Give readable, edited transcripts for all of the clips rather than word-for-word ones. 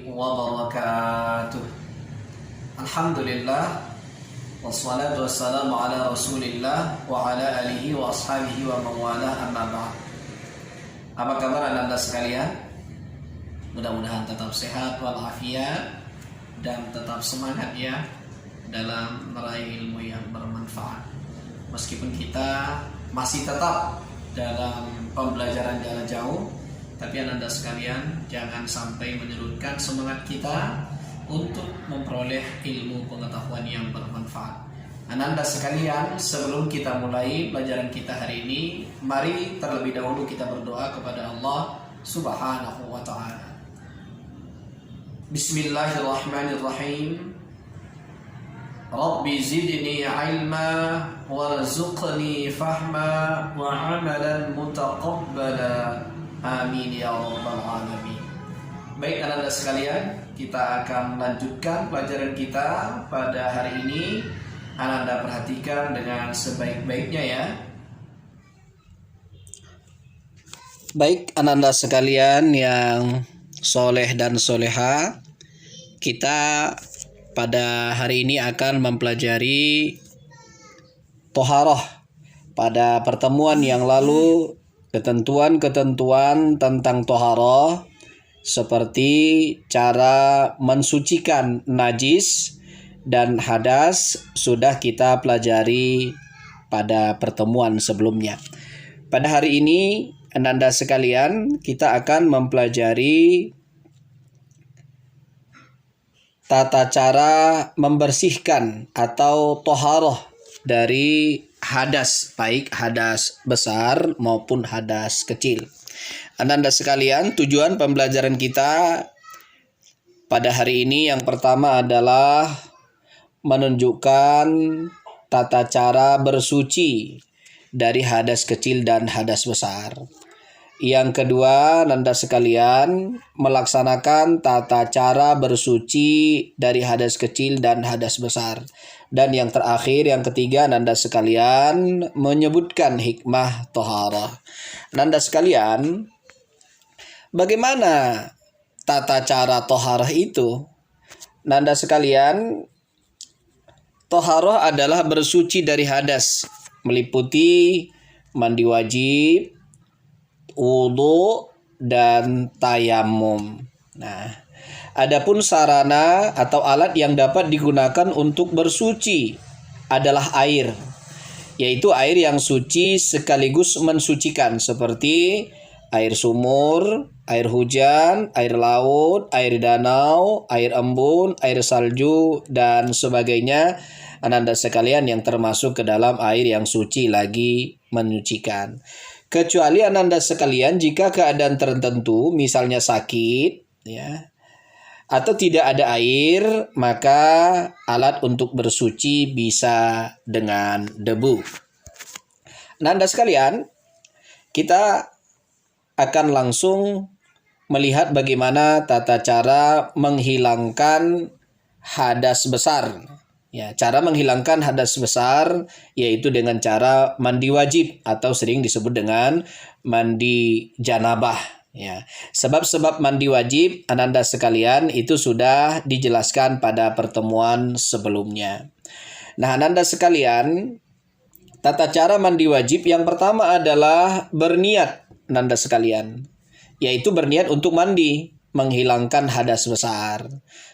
wabarakatuh. Alhamdulillah, wassalatu wassalamu ala rasulillah wa ala alihi wa ashabihi wa mawalah, amma ba'd. Apa kabar anda sekalian? Mudah-mudahan tetap sehat walafiat dan tetap semangat ya dalam meraih ilmu yang bermanfaat. Meskipun kita masih tetap dalam pembelajaran jarak jauh, tapi anda sekalian jangan sampai menyurutkan semangat kita untuk memperoleh ilmu pengetahuan yang bermanfaat. Anda sekalian, sebelum kita mulai pelajaran kita hari ini, mari terlebih dahulu kita berdoa kepada Allah Subhanahu wa ta'ala. Bismillahirrahmanirrahim. Rabbi zidni ilma warzuqni fahma wa amalan mutaqabbala. Amin ya rabbal alamin. Baik anda sekalian, kita akan melanjutkan pelajaran kita pada hari ini. Anda perhatikan dengan sebaik-baiknya ya. Baik anda sekalian yang soleh dan soleha, kita pada hari ini akan mempelajari toharoh. Pada pertemuan yang lalu, ketentuan-ketentuan tentang toharoh seperti cara mensucikan najis dan hadas sudah kita pelajari pada pertemuan sebelumnya. Pada hari ini, anda sekalian, kita akan mempelajari tata cara membersihkan atau toharoh dari hadas, baik hadas besar maupun hadas kecil. Anda sekalian, tujuan pembelajaran kita pada hari ini yang pertama adalah menunjukkan tata cara bersuci dari hadas kecil dan hadas besar. Yang kedua, Anda sekalian, melaksanakan tata cara bersuci dari hadas kecil dan hadas besar. Dan yang terakhir, yang ketiga, Anda sekalian, menyebutkan hikmah toharah. Anda sekalian, bagaimana tata cara toharah itu? Anda sekalian, toharah adalah bersuci dari hadas, meliputi mandi wajib, wudu, dan tayamum. Nah, adapun sarana atau alat yang dapat digunakan untuk bersuci adalah air, yaitu air yang suci sekaligus mensucikan seperti air sumur, air hujan, air laut, air danau, air embun, air salju, dan sebagainya. Anda sekalian yang termasuk ke dalam air yang suci lagi menyucikan. Kecuali anda sekalian jika keadaan tertentu, misalnya sakit, ya, atau tidak ada air, maka alat untuk bersuci bisa dengan debu. Anda sekalian, kita akan langsung melihat bagaimana tata cara menghilangkan hadas besar. Ya, cara menghilangkan hadas besar yaitu dengan cara mandi wajib atau sering disebut dengan mandi janabah. Ya, sebab-sebab mandi wajib anda sekalian itu sudah dijelaskan pada pertemuan sebelumnya. Nah, anda sekalian, tata cara mandi wajib yang pertama adalah berniat anda sekalian, yaitu berniat untuk mandi, menghilangkan hadas besar.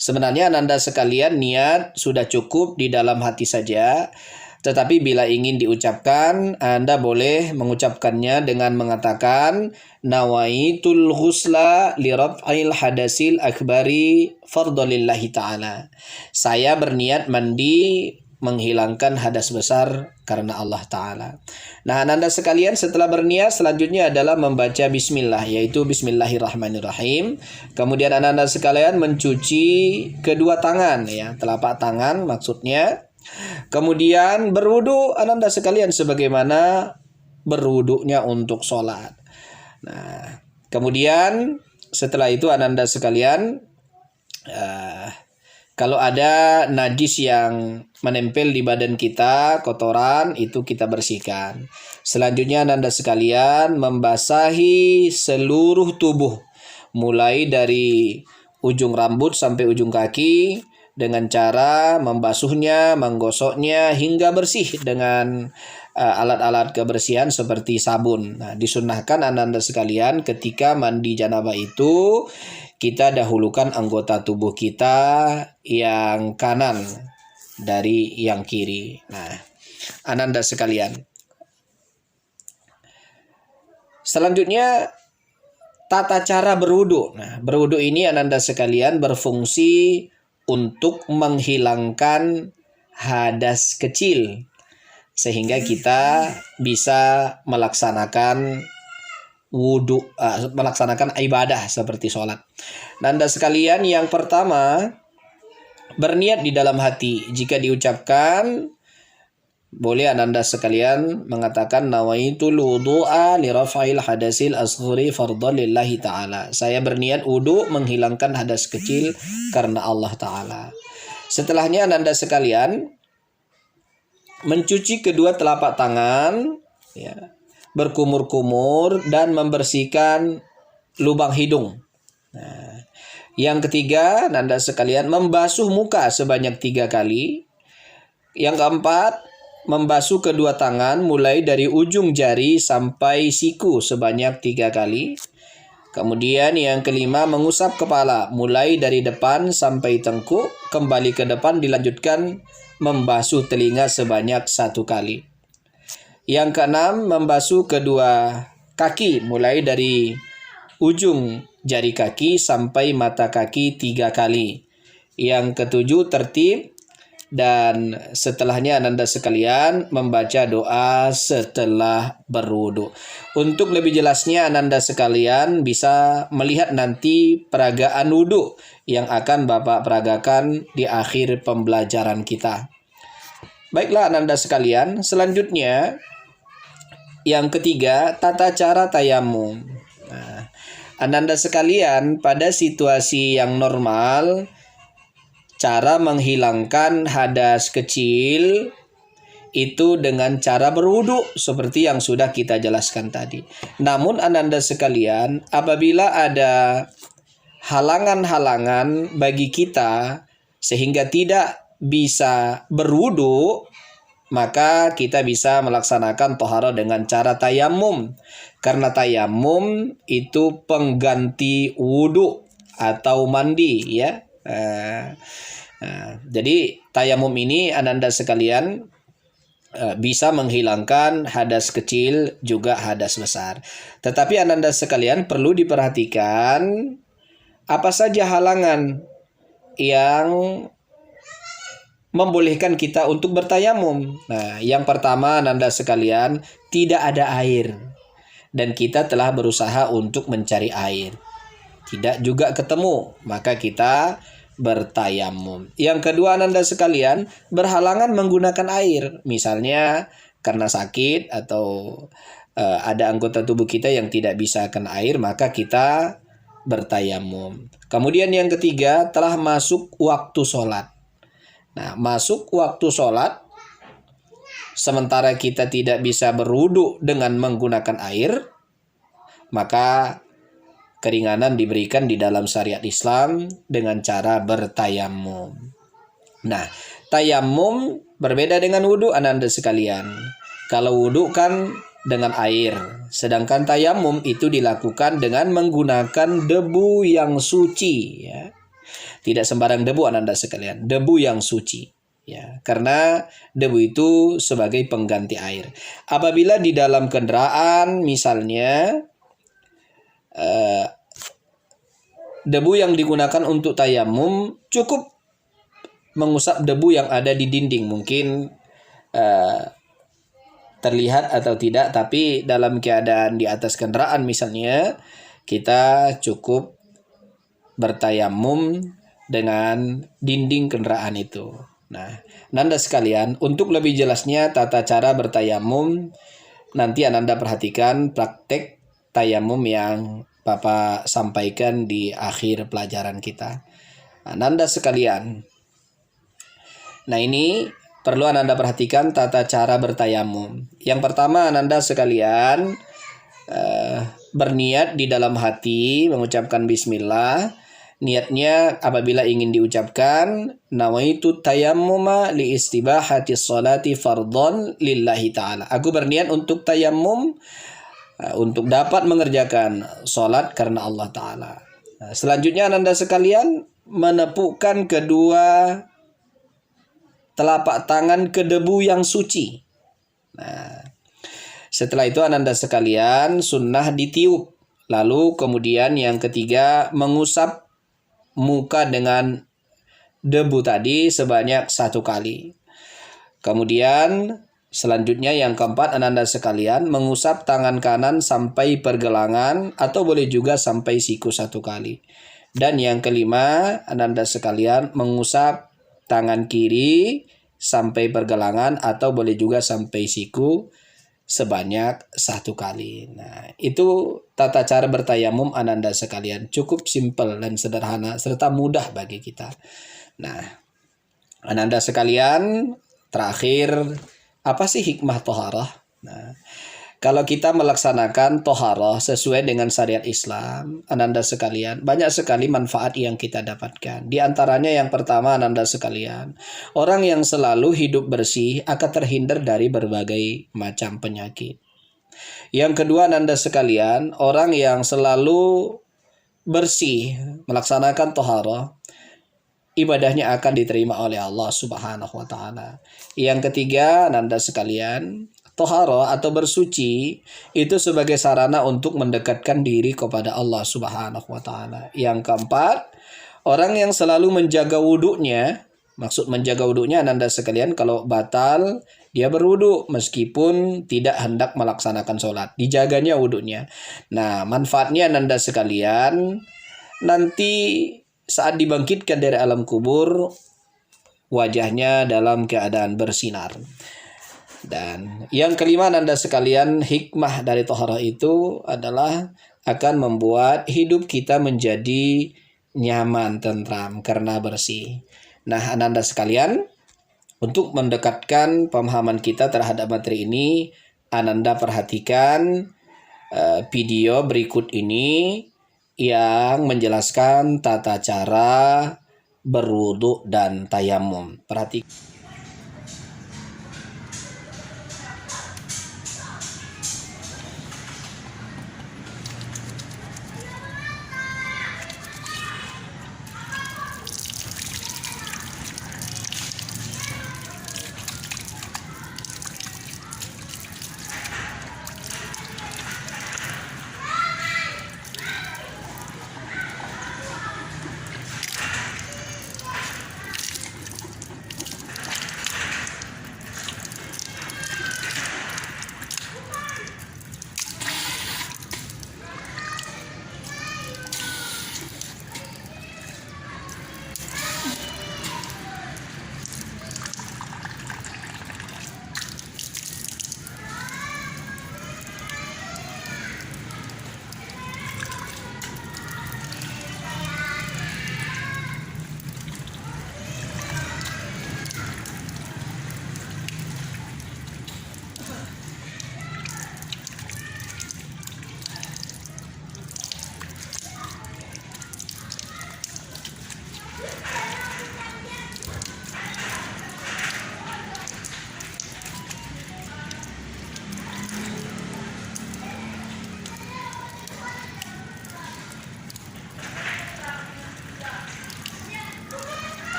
Sebenarnya anda sekalian niat sudah cukup di dalam hati saja, tetapi bila ingin diucapkan, anda boleh mengucapkannya dengan mengatakan nawaitul ghusla li raf'il hadasil akbari fardhalillahi ta'ala. Saya berniat mandi menghilangkan hadas besar karena Allah Ta'ala. Nah, anda sekalian, setelah berniat, selanjutnya adalah membaca bismillah, yaitu bismillahirrahmanirrahim. Kemudian anda sekalian mencuci kedua tangan, ya, telapak tangan maksudnya. Kemudian berwudu anda sekalian sebagaimana berwudunya untuk sholat. Nah, kemudian setelah itu anda sekalian, kalau ada najis yang menempel di badan kita, kotoran, itu kita bersihkan. Selanjutnya anda sekalian membasahi seluruh tubuh, mulai dari ujung rambut sampai ujung kaki dengan cara membasuhnya, menggosoknya hingga bersih dengan alat-alat kebersihan seperti sabun. Nah, disunnahkan anda sekalian ketika mandi janabah itu kita dahulukan anggota tubuh kita yang kanan dari yang kiri. Nah, anda sekalian. Selanjutnya tata cara berwudu. Nah, berwudu ini anda sekalian berfungsi untuk menghilangkan hadas kecil sehingga kita bisa melaksanakan wudu, melaksanakan ibadah seperti sholat. Anda sekalian, yang pertama berniat di dalam hati. Jika diucapkan, boleh anda sekalian mengatakan nawaitul wudu'a li raf'il hadasil asghari fardhan lillahi ta'ala. Saya berniat wudu menghilangkan hadas kecil karena Allah Ta'ala. Setelahnya anda sekalian mencuci kedua telapak tangan, ya, berkumur-kumur dan membersihkan lubang hidung. Nah, yang ketiga, anda sekalian membasuh muka sebanyak 3 kali. Yang keempat, membasuh kedua tangan mulai dari ujung jari sampai siku sebanyak 3 kali. Kemudian yang kelima, mengusap kepala mulai dari depan sampai tengkuk, kembali ke depan, dilanjutkan membasuh telinga sebanyak 1 kali. Yang keenam, membasuh kedua kaki mulai dari ujung jari kaki sampai mata kaki 3 kali. Yang ketujuh, tertib, dan setelahnya anda sekalian membaca doa setelah berwudu. Untuk lebih jelasnya anda sekalian bisa melihat nanti peragaan wudu yang akan Bapak peragakan di akhir pembelajaran kita. Baiklah anda sekalian, selanjutnya yang ketiga, tata cara tayamum. Nah, anda sekalian, pada situasi yang normal, cara menghilangkan hadas kecil itu dengan cara berwudu seperti yang sudah kita jelaskan tadi. Namun anda sekalian, apabila ada halangan-halangan bagi kita sehingga tidak bisa berwudu, maka kita bisa melaksanakan tohara dengan cara tayamum. Karena tayamum itu pengganti wudu atau mandi, ya. Jadi tayamum ini anda sekalian bisa menghilangkan hadas kecil juga hadas besar. Tetapi anda sekalian perlu diperhatikan apa saja halangan yang membolehkan kita untuk bertayamum. Nah, yang pertama anda sekalian, tidak ada air dan kita telah berusaha untuk mencari air, tidak juga ketemu, maka kita bertayamum. Yang kedua anda sekalian, berhalangan menggunakan air, misalnya karena sakit atau ada anggota tubuh kita yang tidak bisa akan air, maka kita bertayamum. Kemudian yang ketiga, telah masuk waktu sholat. Nah, masuk waktu sholat sementara kita tidak bisa berwudu dengan menggunakan air, maka keringanan diberikan di dalam syariat Islam dengan cara bertayamum. Nah, tayamum berbeda dengan wudu anda sekalian. Kalau wudu kan dengan air, sedangkan tayamum itu dilakukan dengan menggunakan debu yang suci, ya. Tidak sembarang debu anda sekalian, debu yang suci, ya, karena debu itu sebagai pengganti air. Apabila di dalam kendaraan misalnya debu yang digunakan untuk tayamum cukup mengusap debu yang ada di dinding, mungkin terlihat atau tidak, tapi dalam keadaan di atas kendaraan misalnya, kita cukup bertayamum dengan dinding kendaraan itu. Nah, anda sekalian, untuk lebih jelasnya tata cara bertayamum, nanti anda perhatikan praktek tayamum yang Bapak sampaikan di akhir pelajaran kita. Anda sekalian, nah ini perlu anda perhatikan tata cara bertayamum. Yang pertama anda sekalian berniat di dalam hati mengucapkan bismillah. Niatnya apabila ingin diucapkan, nawaitu tayammuma li istibahati sholati fardhon lillahi ta'ala. Aku berniat untuk tayammum, untuk dapat mengerjakan sholat karena Allah Ta'ala. Nah, selanjutnya Ananda sekalian menepukkan kedua telapak tangan ke debu yang suci. Nah, setelah itu Ananda sekalian sunnah ditiup. Lalu kemudian yang ketiga mengusap muka dengan debu tadi sebanyak 1 kali. Kemudian selanjutnya yang keempat Ananda sekalian mengusap tangan kanan sampai pergelangan atau boleh juga sampai siku 1 kali. Dan yang kelima Ananda sekalian mengusap tangan kiri sampai pergelangan atau boleh juga sampai siku sebanyak 1 kali. Nah, itu tata cara bertayamum Ananda sekalian. Cukup simpel dan sederhana serta mudah bagi kita. Nah, Ananda sekalian, terakhir, apa sih hikmah toharah? Nah, kalau kita melaksanakan toharah sesuai dengan syariat Islam, Ananda sekalian, banyak sekali manfaat yang kita dapatkan. Di antaranya yang pertama Ananda sekalian, orang yang selalu hidup bersih akan terhindar dari berbagai macam penyakit. Yang kedua Ananda sekalian, orang yang selalu bersih melaksanakan toharah, ibadahnya akan diterima oleh Allah Subhanahu wa Ta'ala. Yang ketiga Ananda sekalian, tohara atau bersuci itu sebagai sarana untuk mendekatkan diri kepada Allah Subhanahu wa Ta'ala. Yang keempat, orang yang selalu menjaga wudhunya, maksud menjaga wudhunya Ananda sekalian, kalau batal dia berwudhu meskipun tidak hendak melaksanakan sholat, dijaganya wudhunya. Nah, manfaatnya Ananda sekalian, nanti saat dibangkitkan dari alam kubur, wajahnya dalam keadaan bersinar. Dan yang kelima Ananda sekalian, hikmah dari toharah itu adalah akan membuat hidup kita menjadi nyaman, tentram karena bersih. Nah, Ananda sekalian, untuk mendekatkan pemahaman kita terhadap materi ini, Ananda perhatikan video berikut ini yang menjelaskan tata cara berwudu dan tayamum. Perhatikan.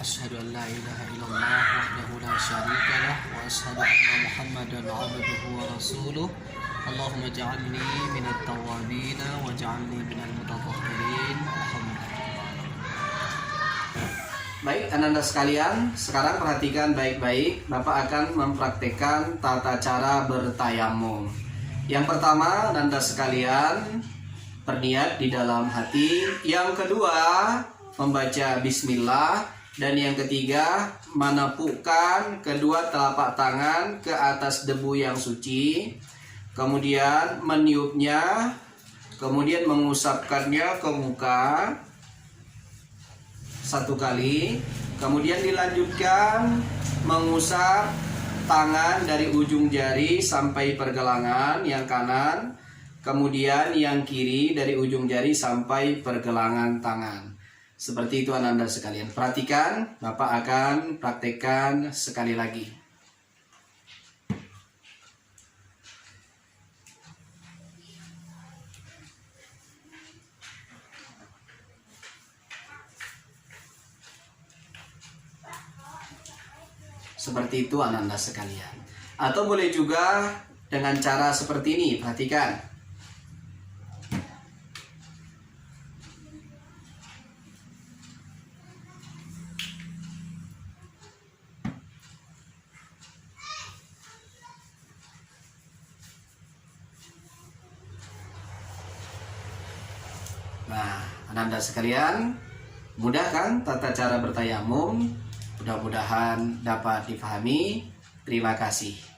Asyhadu an la ilaha illallah wahdahu la syarika lah wa asyhadu anna Muhammadan abduhu wa rasuluh. Allahumma ja'alni minat tawwabin wa ja'alni minal mutatahhirin. Baik, Ananda sekalian, sekarang perhatikan baik-baik. Bapak akan mempraktekkan tata cara bertayamum. Yang pertama, Ananda sekalian berniat di dalam hati. Yang kedua, membaca bismillah. Dan yang ketiga, menepukkan kedua telapak tangan ke atas debu yang suci, kemudian meniupnya, kemudian mengusapkannya ke muka 1 kali, kemudian dilanjutkan mengusap tangan dari ujung jari sampai pergelangan yang kanan, kemudian yang kiri dari ujung jari sampai pergelangan tangan. Seperti itu Ananda sekalian. Perhatikan, Bapak akan praktekkan sekali lagi. Seperti itu Ananda sekalian. Atau boleh juga dengan cara seperti ini, perhatikan. Nah, Ananda sekalian, mudah kan tata cara bertayamum? Mudah-mudahan dapat dipahami. Terima kasih.